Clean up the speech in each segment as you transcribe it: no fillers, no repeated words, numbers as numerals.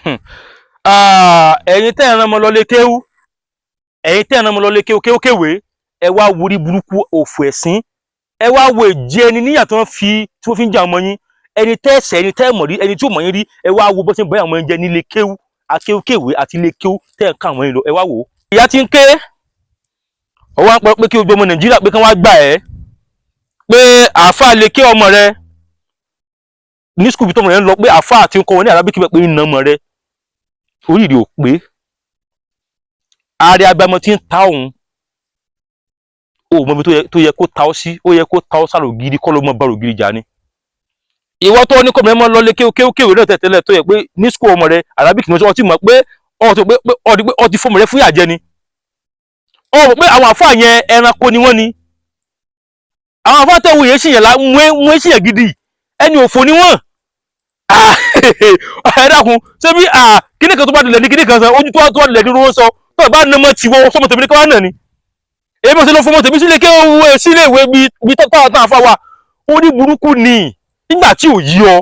ẹ̀yin tẹ́ ẹ̀ rán ọmọ lọ lé kéwú ẹ̀yin tẹ́ ẹ̀ rán ọmọ lọ lé kéwé ẹ wá worí burúkú òfò ẹ̀sìn ẹ wá wo ìjẹ ẹni níyà tí wọ́n fi ń jà ọmọ yín ẹni tẹ́ ẹ̀sẹ̀ ẹni tẹ́ mọ̀ rí ẹni tí ò mọ̀ yín rí ẹ wá wo bó ṣe ń bọ́ àwọn ẹ̀jẹ̀ nílé kéwú akéwkéwé àti ilé kéwú tẹ́ ẹ̀ ká àwọn yín lọ ẹ wá wò ó. ìyá ti ń ké ọwọ́ à ń pọ̀ pé kí gbogbo ọmọ Nàìjíríà pé kí wọ́n gbà ẹ́ pé àáfàá lè ké ọmọ rẹ ní skul bí tọmọ rẹ ń lọ pé àáfàá ti ń kọ́ wọn ní Arabic pé ń na ọmọ rẹ oríire ò pé ààrẹ abiyamọ tí ń ta òun ò mọ ibi tó yẹ kó ta ọ sí ó yẹ kó ta ọ sálò gidi kọ́ ló mọ bá rògiri jà ni ìwọ tó ní kọ́ mẹ́mọ́ lọ lé kéwkéwé náà tẹ̀tẹ̀lẹ̀ tó yẹ pé ní skul ọmọ rẹ Arabic ní ọtí mọ̀ pé ọtí fọmọ rẹ fún ìyàjẹ ni ọ mọ̀ pé àwọn àfáà yẹn ẹranko ni wọ́n ni àwọn àfáà tẹ̀wé yẹn ṣìyàn wọ́n ṣìyàn gidi ẹni òfò ni wọ́n ẹ dákun ṣé bí kíní kan tó bá dilẹ̀ ní kíní kan san ojú tó wà dilẹ̀ ní owó sọ tó bá nà mọ́ tiwọ́ sọmọ tèmi ní káwá náà ni èyí bó ṣe lọ fọmọ tèmi sílé kí owó sílé ìwé bí tọ́tà tán àfa wa ó ní burúkú ni nígbà tí ò yí ọ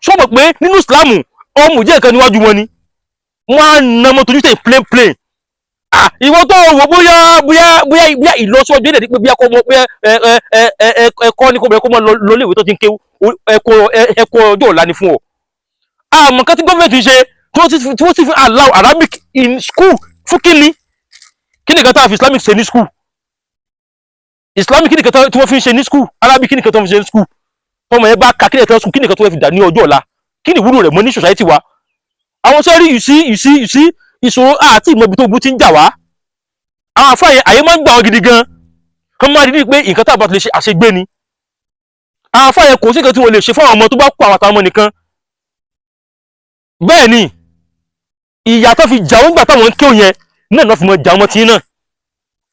sọmọ pé nínú Ìsìlámù ọmọ jẹ́ nǹkan níwájú wọn ni wọ́n á nà mọ́ tojú tẹ̀ plain ìwọ tó wọ bóyá ìlọsíwájú ilẹ̀ dípé bí akọ́mọ pé ẹ̀kọ́ ní kò bẹ̀rẹ̀ kó mọ́ lọ léèwé tó ti ń kéwú ẹ̀kọ́ ọjọ́ ọ̀la ni fún ọ. àmọ́ kan tí gọ́ọ̀mẹ̀ntì ṣe tí wọ́n sì fi allow Arabic in school fún kíni kan tá a fi Islamic ṣe ní school Islamic kíni kan tí wọ́n fi ń ṣe ní school Arabic kíni kan tó fi ṣe ní school tọmọ yẹn bá ka kíni kan school kíni kan tó fi dà ní ọjọ́ ọ̀la kíni ìwúlò rẹ̀ mọ́ ní society wa. àwọn sẹ́rí you see ìṣòro àti ìmọ̀ ibi tó bú ti ń jà wá àwọn àfáà yẹn àyè máa ń gbà wọn gidi gan kán máa rí pé nǹkan tá a bá ti lè ṣe àṣegbé ni àwọn àfáà yẹn kò sí nǹkan tí wọ́n lè ṣe fún àwọn ọmọ tó bá kó àwọn àtàwọn ọmọ nìkan bẹ́ẹ̀ ni ìyà tó fi jà wọ́n gbà táwọn ń kéwòn yẹn náà lọ́ fi mọ jà ọmọ tí náà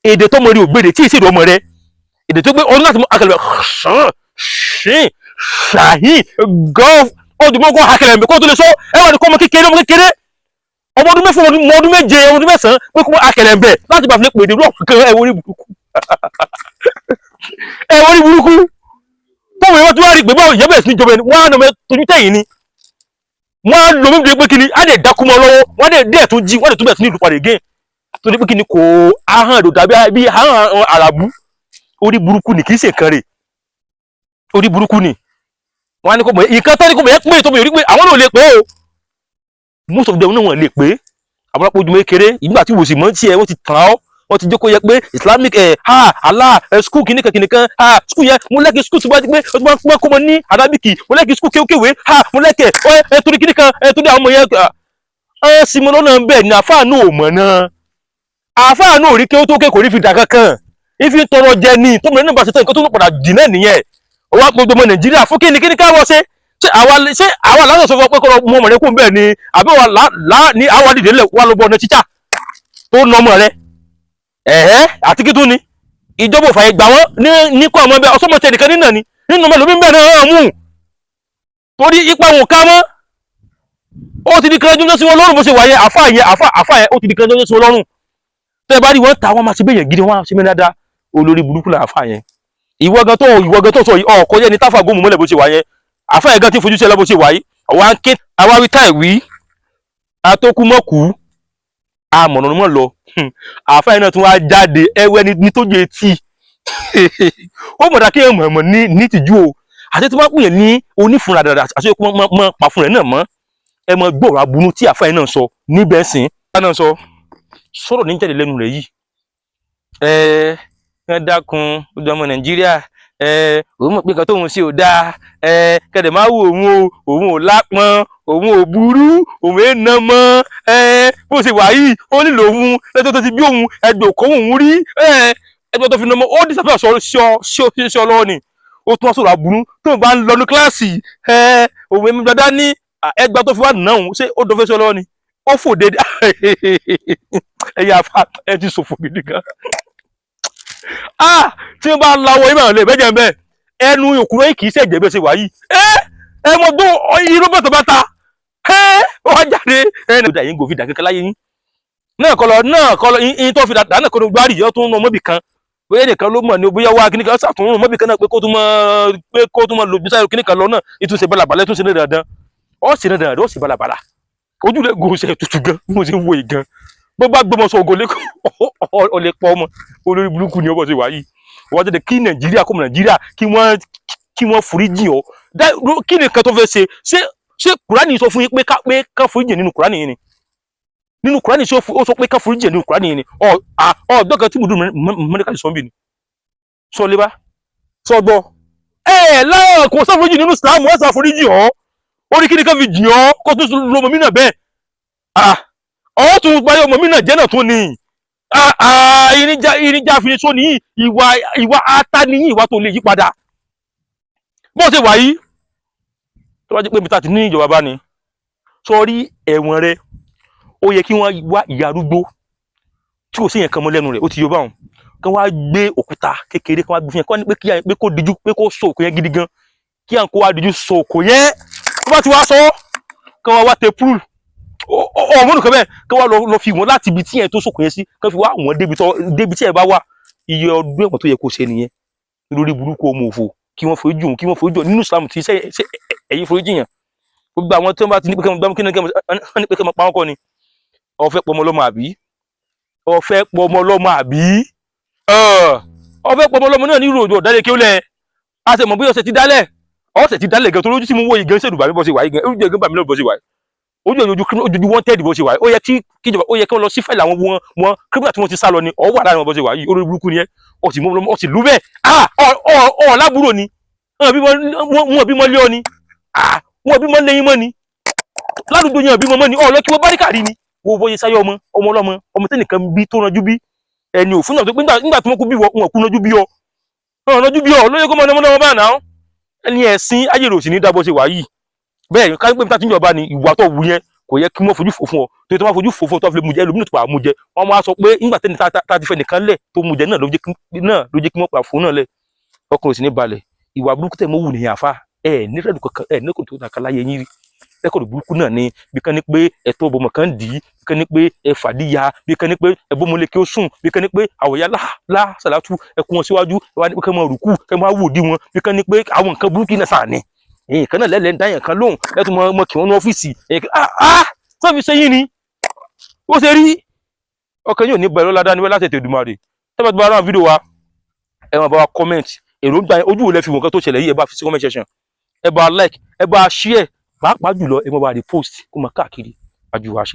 èdè tó mọ rí ògbédè tí ìṣèlú ọmọ rẹ èdè tó gbé ọdún láti mọ akẹlẹ ṣàhìn gọf ọdúnmọ́gbọ́n akẹlẹ kó tó lè sọ ẹwà ní kọ́ ọmọ kékeré ọmọ ọdún mẹ́fà ọmọ ọdún méje ọmọ ọdún mẹ́sàn-án pé kó akẹlẹ̀ ń bẹ̀ láti bá fi lè pèdè rọ̀ kan ẹ̀wọ̀n orí burúkú tóun ìwọ́n tí wọ́n rí pé báwo ìyẹ́bẹ̀ sí ìjọba ẹni wọ́n á nà mẹ́ tójú tẹ̀yìn ni wọ́n á lo mímú pé kíni á lè dákú mọ́ lọ́wọ́ wọ́n lè dẹ̀ tún jí wọ́n lè tún bẹ̀ sí ní ìlú padà again tó ní pé kíni kò ahọ́n ẹ̀dọ̀ tàbí bí ahọ́n àràbù orí burúkú ni kì í ṣe nǹkan rẹ̀ orí burúkú ni wọ́n á ní kó mọ̀ ìkan tó ní kó mọ̀ yẹ pé tó mọ̀ rí pé àwọn náà lè pé o most of them náà wọ́n lè pé àwọn apójúmọ́ kéré ìgbà tí wòsì mọ́ tí ẹ wọ́n ti tàn ọ́ wọ́n ti jókòó yẹ pé Islamic Allah school kìnnìkan school yẹn mo lẹ́kì school tí wọ́n ti pé wọ́n ti kó mọ ní Arabic mo lẹ́kì school kéwkéwé mo lẹ́kẹ̀ torí kìnnìkan torí àwọn ọmọ yẹn sì mọ́ lọ́nà bẹ́ẹ̀ ni àfáà náà ò mọ̀ náà àfáà náà ò rí kéwó tó ké kò rí fi dà kankan ìfi tọrọ jẹ ní tọmọ náà bá ṣe tán nǹkan tó ń padà dì náà nìyẹn ọwọ́ gbogbo ọmọ Nàìjíríà fún kíni ká wọ́ ṣe ṣé àwa lásán sọ fún ọ pé kọ́ lọ mọ ọmọ rẹ kó bẹ́ẹ̀ ni àbí ní àwa dìde lẹ̀ wà ló bọ́ ọ̀nà tíṣà tó nà ọmọ rẹ àti kí tún ni ìjọba òfàyè gbà wọ́n ní kọ́ ọmọ bẹ́ẹ̀ ọsọmọ tẹ nìkan nínà ni nínú ọmọ ẹlòmíín bẹ́ẹ̀ náà mú torí ipa wọn ká mọ́ ó ti di kan ẹjọ́ sí wọn lọ́rùn bó ṣe wà yẹn àfáà yẹn ó ti di kan ẹjọ́ sí wọn lọ́rùn tẹ́ bá rí wọn ta wọn máa ṣe bẹ́ẹ̀ yẹn gidi wọn ṣe mẹ́rin dáadáa olórí burúkú là àfáà yẹn ìwọ gan tó sọ ọkọ yẹn ni táfà gómù mọ́lẹ̀ bó ṣe wà yẹn àfáà yẹn gan ti fojú sí ẹ lọ bó ṣe wà yìí ọwọ́ ké àwáwí táì wí atókùmọ́kù àmọ̀nà mọ́ lọ àfáà yẹn náà tún wá jáde ẹwẹ́ ní tó jẹ etí ó mọ̀dá kí ẹ mọ̀ ní tìjú o àti tí wọ́n pè é ní onífúnra dáadáa àti pé wọ́n pa fún rẹ̀ náà mọ́ ẹ mọ gbọ́rọ̀ aburú tí àfáà yẹn náà sọ níbẹ̀ sìn náà sọ sọ̀rọ̀ ní jáde lẹ́nu rẹ̀ yìí ẹ dákun ojú ọmọ Nàìjíríà òun mọ̀ pé nǹkan tóun ṣe ò dáa kẹ̀dẹ̀ máa wo òun ò lápọn òun ò burú òun è nà mọ́ bó ṣe wà yìí ó nílò òun lẹ́tọ́ tó ti bí òun ẹgbẹ́ òkò òun rí ẹgbẹ́ tó fi nà mọ́ ó dísàfẹ́ ṣọ́ lọ́wọ́ ni ó tún wá sọ̀rọ̀ aburú tó bá ń lọ ní kíláàsì òun èmi dáadáa ní ẹgbẹ́ tó fi wá nà òun ṣé ó dọ́fẹ́ ṣọ́ lọ́wọ́ ni ó fò dédé ẹ̀yà àfa ẹ ti ṣòfò gidi gan tí wọ́n bá ń lawọ ìmọ̀ lè bẹ́jẹ̀ mbẹ́ ẹnu òkúrò yìí kì í ṣẹ̀jẹ̀ bí ó ṣe wà yìí ẹ mọ gbọ́ irú bàtàbàtà ó wá jáde ẹni ọjà yìí ń gòfin dàkẹ́kẹ́ láyé yín náà kọlọ yín tó fi dà náà kọ́ gbárí yìí ó tún ń mọ́bì kan bóyá nìkan ló mọ̀ ní bóyá wá kíní kan ṣàtúnrún mọ́bì kan náà pé kó tún mọ́ lò bí sáyẹn kíní kan lọ náà ìtúnṣe balabala ìtúnṣe náà dandan ó sì náà dandan ó sì balabala ojú rẹ̀ gòsè tutù gan mo ṣe ń wo ìgan bó bá gbọmọ sọ ògòlé ọlẹ pọ ọmọ olórí burúkú ni ọbọ ṣe wà yìí wọ́n tẹ̀lé kí nàìjíríà kọ́mọ nàìjíríà kí wọ́n foríjì ọ́ kí ni nǹkan tó fẹ́ ṣe kùránì sọ fún yín pé ká foríjì nínú kùránì yìí ni nínú kùránì ó sọ pé ká foríjì nínú kùránì yìí ni ọ̀dọ́kan tí mo dùn mọ́nìkà ti sọ ń bì ni sọ lé bá sọ gbọ́ láwọn kò sáforíjì nínú Islam wọ́n sáforíjì ọ́ orí kí ni ká fi jì ọ́ kó tún lọ́mọ mí náà bẹ́ẹ̀ ọwọ́ tún gbayé ọmọ mi náà jẹ́ náà tó ní irinjá fi so ní ìwà ata ní ìwà tó lè yí padà bó ṣe wà yìí tó bá jẹ́ pé mítà ti ní ìjọba bá ní sọrí ẹ̀wọ̀n rẹ ó yẹ kí wọ́n wá ìyá arúgbó tí kò sí yẹn kan mọ́ lẹ́nu rẹ̀ ó ti yọ báwọn kí wọ́n á gbé òkúta kékeré kí wọ́n á gbé fún yẹn kí wọ́n ní pé kó dijú pé kó so òkú yẹn gidi gan kí à ń kó wá dijú so òkú yẹn tó bá ti wá sọ kí wọ́n wá tẹ púrù ọmọdún kan bẹ́ẹ̀ kí wọ́n lọ fi wọ́n láti ibi tí yẹn tó sòkò yẹn sí kí wọ́n fi wá wọ́n débi tí yẹn bá wà iye ọdún ẹ̀wọ̀n tó yẹ kó ṣe nìyẹn lórí burúkú ọmọ òfò kí wọ́n forí jù nínú Islam tí ẹ̀yin forí jìyàn gbogbo àwọn tí wọ́n bá ti ní pé kí wọ́n pa wọ́n kọ́ ni ó fẹ́ pọmọ lọ́mọ àbí ó fẹ́ pọmọ lọ́mọ náà ní ìròyìn ọ̀dálẹ̀ kí ó lẹ̀ a sì mọ̀ bí ọ̀sẹ̀ ti dálẹ̀ gan tó lójú tí mo wọ ìgàn ṣèlú bàmí bọ́ sí wáyé gan ojú ẹ̀gán bàmí náà bọ́ sí wáyé ojú wọn tẹ́ẹ̀dì bó ṣe wáyé ó yẹ kíjọba ó yẹ kí wọ́n lọ sí fẹ́ẹ̀lì àwọn wọn kírípà tí wọ́n ti sá lọ ni ọ wà láàrin wọn bó ṣe wáyé olórí burúkú ni ẹ ọ sì lú bẹ́ẹ̀ ọ lábúrò ni wọn bí mọ́ lé ọ ni wọn bí mọ́ lẹ́yìn mọ́ ni ládùúgbò yẹn bí mọ́ mọ́ ni ọ lọ kí wọ́n báríkà rí ni wo bó ṣe sáyé ọmọ ọlọ́mọ ọmọ tẹ́nìkan bí tó ranjú bí ẹni òfin náà tó pé nígbà tí wọ́n kú bí wọn kú ranjú bí ọ lóye kó mọ ọmọ bá náà ẹni ẹ̀sìn ayé rò sí ní dábọ́ ṣe wáyé bẹ́ẹ̀ ká pé níta tí ìjọba ni ìwà tó wù yẹn kò yẹ kí wọ́n fojú fò fún ọ tó máa fojú fò fún ọ tó fi lè mú jẹ ẹlòmínú tó pa mú jẹ wọ́n máa sọ pé nígbà tẹ́ni tá ti fẹ́ nìkan lẹ̀ tó mú jẹ náà ló jẹ́ kí wọ́n pa fún náà lẹ̀ ọkùnrin sì ní balẹ̀ ìwà burúkú tẹ̀ mọ́ wù nìyẹn àfa ní rẹ́dù kankan ní kòtò kankan láyé yín rí rẹ́kọ̀dù burúkú náà ni bí kan ní pé ẹ̀tọ́ ọbọmọ kan dì í bí kan ní pé ẹ fàdíya bí kan ní pé ẹbọmọlẹ kí ó sùn bí kan ní pé àwòyá sàlátù ẹkún wọn síwájú ẹ wá ní pé kẹ́ máa rùkú kẹ́ máa wò dí wọn bí kan ní pé àwọn nǹkan burúkú náà sáà ni èyí kan náà lẹ́lẹ̀ ń dá yẹn kan lóhùn lẹ́tọ́ mọ kí wọ́n ní ọ́fíìsì èyí kan tó fi sẹ́yìn ni ó ṣe rí ọkàn yóò ní bẹ̀rẹ̀ lọ́la dání wẹ́ láti ètò Èdùmàrè tẹ́bà tó bá rán fídíò wa ẹ máa bá wa comment èròǹgbà ojú wo lẹ fi wọ̀n kan tó ṣẹlẹ̀ yìí ẹ bá fi sí comment section ẹ bá like ẹ bá share pàápàá jùlọ ẹ máa bá repost kó máa káàkiri àjùwà ṣe.